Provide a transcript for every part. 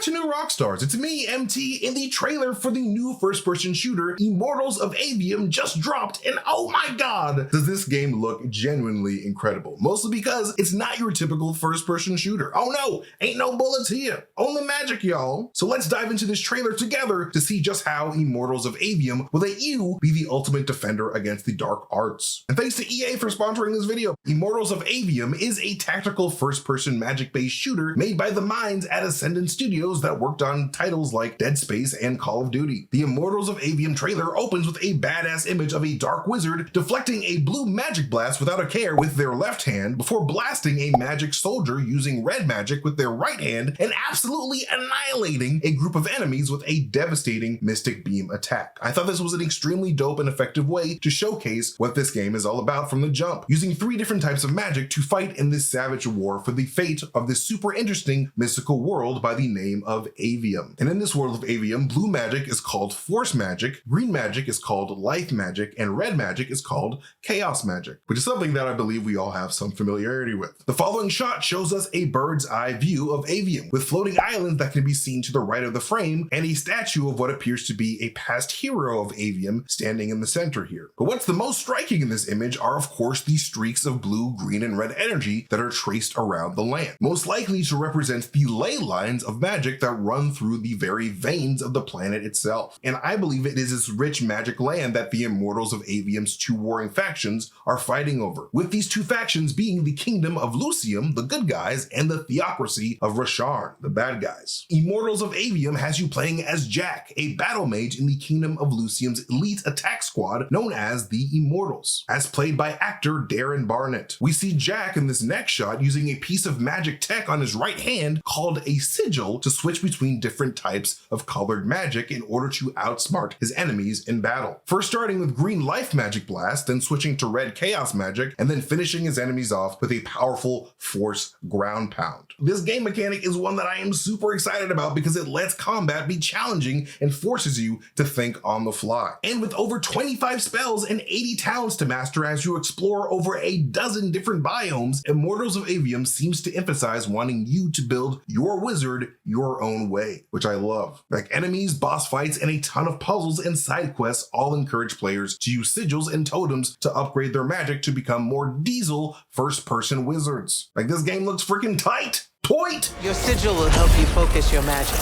afternoon, Rockstars. It's me, MT, in the trailer for the new first-person shooter, Immortals of Aveum, just dropped, and oh my god, does this game look genuinely incredible. Mostly because it's not your typical first-person shooter. Oh no, ain't no bullets here. Only magic, y'all. So let's dive into this trailer together to see just how Immortals of Aveum will let you be the ultimate defender against the dark arts. And thanks to EA for sponsoring this video. Immortals of Aveum is a tactical first-person magic-based shooter made by the minds at Ascendant Studios that worked on titles like Dead Space and Call of Duty. The Immortals of Aveum trailer opens with a badass image of a dark wizard deflecting a blue magic blast without a care with their left hand before blasting a magic soldier using red magic with their right hand and absolutely annihilating a group of enemies with a devastating mystic beam attack. I thought this was an extremely dope and effective way to showcase what this game is all about from the jump, using 3 different types of magic to fight in this savage war for the fate of this super interesting mystical world by the name of Aveum. And in this world of Aveum, blue magic is called force magic, green magic is called life magic, and red magic is called chaos magic, which is something that I believe we all have some familiarity with. The following shot shows us a bird's eye view of Aveum, with floating islands that can be seen to the right of the frame, and a statue of what appears to be a past hero of Aveum standing in the center here. But what's the most striking in this image are of course the streaks of blue, green, and red energy that are traced around the land, most likely to represent the ley lines of magic that run through the very veins of the planet itself. And I believe it is this rich magic land that the Immortals of Aveum's 2 warring factions are fighting over, with these 2 factions being the Kingdom of Lucium, the good guys, and the Theocracy of Rasharn, the bad guys. Immortals of Aveum has you playing as Jack, a battle mage in the Kingdom of Lucium's elite attack squad known as the Immortals, as played by actor Darren Barnett. We see Jack in this next shot using a piece of magic tech on his right hand called a sigil to switch between different types of colored magic in order to outsmart his enemies in battle. First starting with green life magic blast, then switching to red chaos magic, and then finishing his enemies off with a powerful force ground pound. This game mechanic is one that I am super excited about because it lets combat be challenging and forces you to think on the fly. And with over 25 spells and 80 talents to master as you explore over a dozen different biomes, Immortals of Aveum seems to emphasize wanting you to build your wizard your own way, which I love. Like enemies, boss fights, and a ton of puzzles and side quests all encourage players to use sigils and totems to upgrade their magic to become more diesel first-person wizards. Like this game looks freaking tight. Toit! Your sigil will help you focus your magic.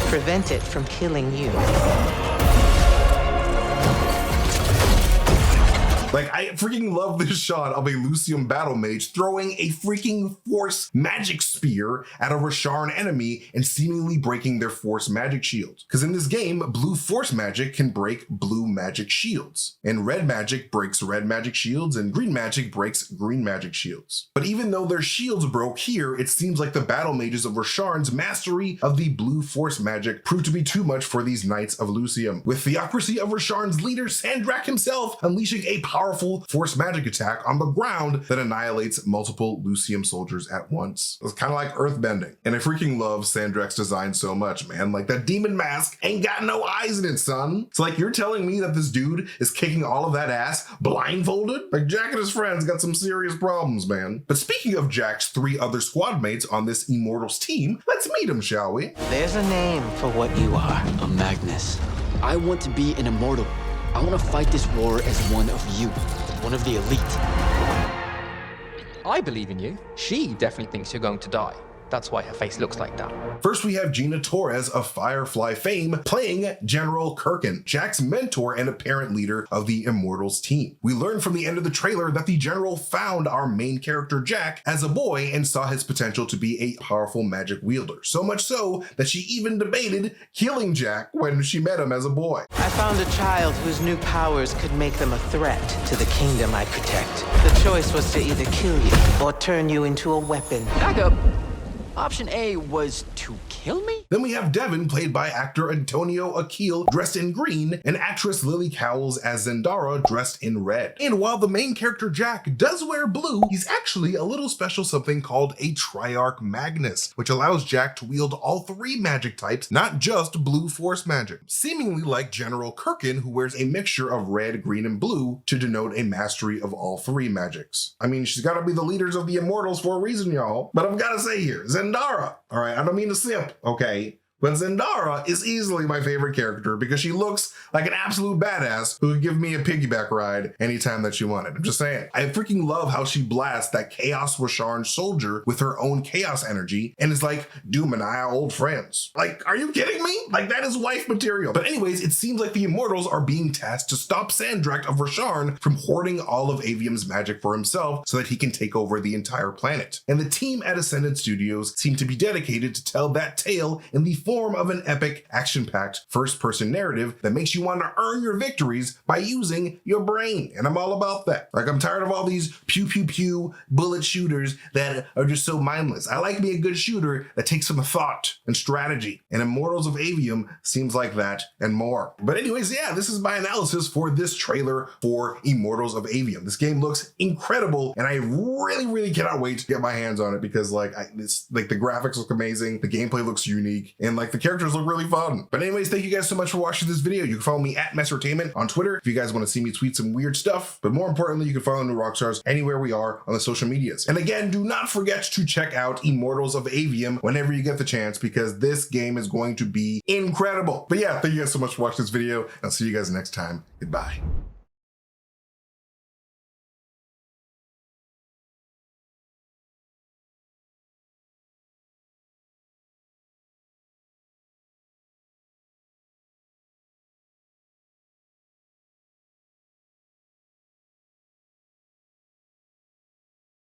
Prevent it from killing you. Like, I freaking love this shot of a Lucium battle mage throwing a freaking force magic spear at a Rasharn enemy and seemingly breaking their force magic shield. Because in this game, blue force magic can break blue magic shields, and red magic breaks red magic shields, and green magic breaks green magic shields. But even though their shields broke here, it seems like the battle mages of Rasharn's mastery of the blue force magic proved to be too much for these Knights of Lucium, with Theocracy of Rasharn's leader Sandrak himself unleashing a powerful force magic attack on the ground that annihilates multiple Lucium soldiers at once. It's kind of like earthbending. And I freaking love Sandrak's design so much, man. Like that demon mask ain't got no eyes in it, son. It's like you're telling me that this dude is kicking all of that ass blindfolded? Like Jack and his friends got some serious problems, man. But speaking of Jack's 3 other squad mates on this Immortals team, let's meet them, shall we? There's a name for what you are. A Magnus. I want to be an immortal. I want to fight this war as one of you, one of the elite. I believe in you. She definitely thinks you're going to die. That's why her face looks like that. First, we have Gina Torres of Firefly fame playing General Kirkin, Jack's mentor and apparent leader of the Immortals team. We learn from the end of the trailer that the general found our main character Jack as a boy and saw his potential to be a powerful magic wielder. So much so that she even debated killing Jack when she met him as a boy. I found a child whose new powers could make them a threat to the kingdom I protect. The choice was to either kill you or turn you into a weapon. Back up. Option A was to kill me? Then we have Devin, played by actor Antonio Akil, dressed in green, and actress Lily Cowles as Zendara, dressed in red. And while the main character Jack does wear blue, he's actually a little special something called a Triarch Magnus, which allows Jack to wield all 3 magic types, not just blue force magic. Seemingly like General Kirkin, who wears a mixture of red, green, and blue to denote a mastery of all 3 magics. I mean, she's gotta be the leaders of the Immortals for a reason, y'all. But I've gotta say here, Zendara Zendara. All right, I don't mean to simp, okay? But Zendara is easily my favorite character because she looks like an absolute badass who would give me a piggyback ride anytime that she wanted. I'm just saying. I freaking love how she blasts that Chaos Rasharn soldier with her own chaos energy and is like, Doom and I are old friends. Like, are you kidding me? Like, that is wife material. But anyways, it seems like the Immortals are being tasked to stop Sandrak of Rasharn from hoarding all of Avium's magic for himself so that he can take over the entire planet. And the team at Ascendant Studios seem to be dedicated to tell that tale in the form of an epic, action-packed, first-person narrative that makes you want to earn your victories by using your brain. And I'm all about that. Like, I'm tired of all these pew-pew-pew bullet shooters that are just so mindless. I like me a good shooter that takes some thought and strategy. And Immortals of Aveum seems like that and more. But anyways, yeah, this is my analysis for this trailer for Immortals of Aveum. This game looks incredible, and I really cannot wait to get my hands on it because the graphics look amazing, the gameplay looks unique, and the characters look really fun. But anyways, thank you guys so much for watching this video. You can follow me at MasterTainment on Twitter if you guys want to see me tweet some weird stuff. But more importantly, you can follow New Rockstars anywhere we are on the social medias. And again, do not forget to check out Immortals of Aveum whenever you get the chance because this game is going to be incredible. But yeah, thank you guys so much for watching this video. I'll see you guys next time. Goodbye.